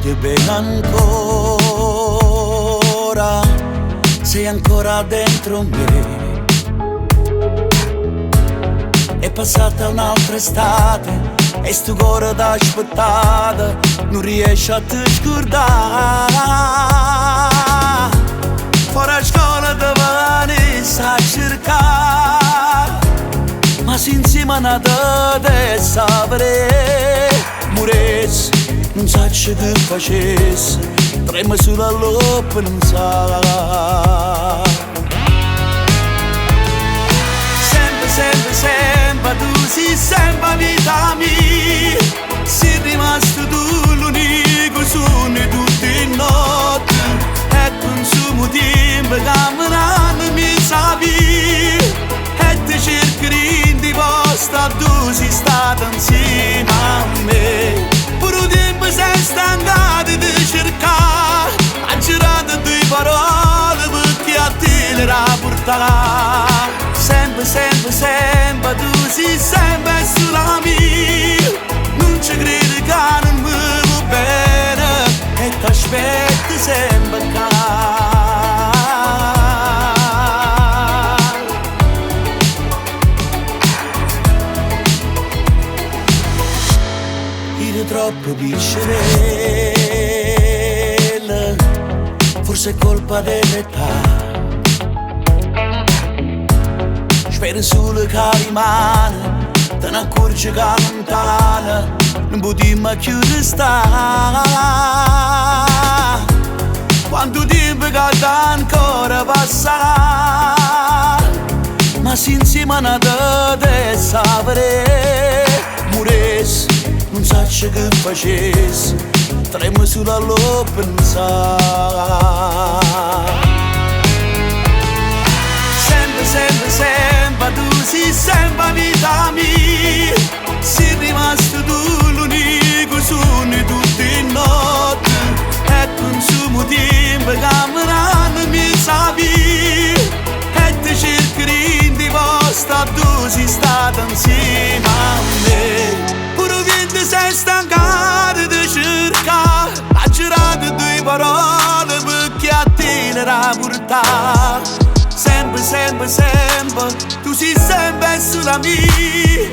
voglio bene ancora, sei ancora dentro me. È passata un'altra estate e sto cuore t'ha aspettata, non riesci a te scordare. Fuori a scuola te venisse a cercare, ma se insieme a te sapere moresse, non sacci che facesse, trema solo all'oppo non sa. Sempre, sempre, sempre, tu sei sempre vita mia, sei rimasto tu l'unico sogno tutte le notti, e consumo tempo camminando mi sapi, e ti cercherò di posta tu sei stata insieme a me. Pure tempo sei stancato di cercare, ha girato due parole perché a te le rapportare. Sempre, sempre, sempre, tu sei sempre sulla mia, non ci credo che non mi va bene, e ti aspetto sempre qua. Io troppo piccirella, forse è colpa dell'età. Spero solo che rimane, te ne accorgi che lontana, non potremmo più restare. Quanto tempo che ancora passerà, ma se insieme a te sapere moresse, non sacci che facesse, tremo solo allo pensare. Sempre, sempre, sempre, tu sei sempre vita mia, sei rimasto tu l'unico sogno tutte le notti, e consumo tempo camminando mi sapi, e ti cercherò di posta tu sei stata insieme a me. Pure che ti sei stancato di cercare, ha girato due parole perché a te le rapportare. Sempre, sempre, sempre, tu sei sempre sulla mia,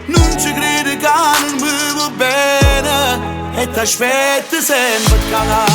non ci credo che non mi va bene, e ti aspetto sempre qua.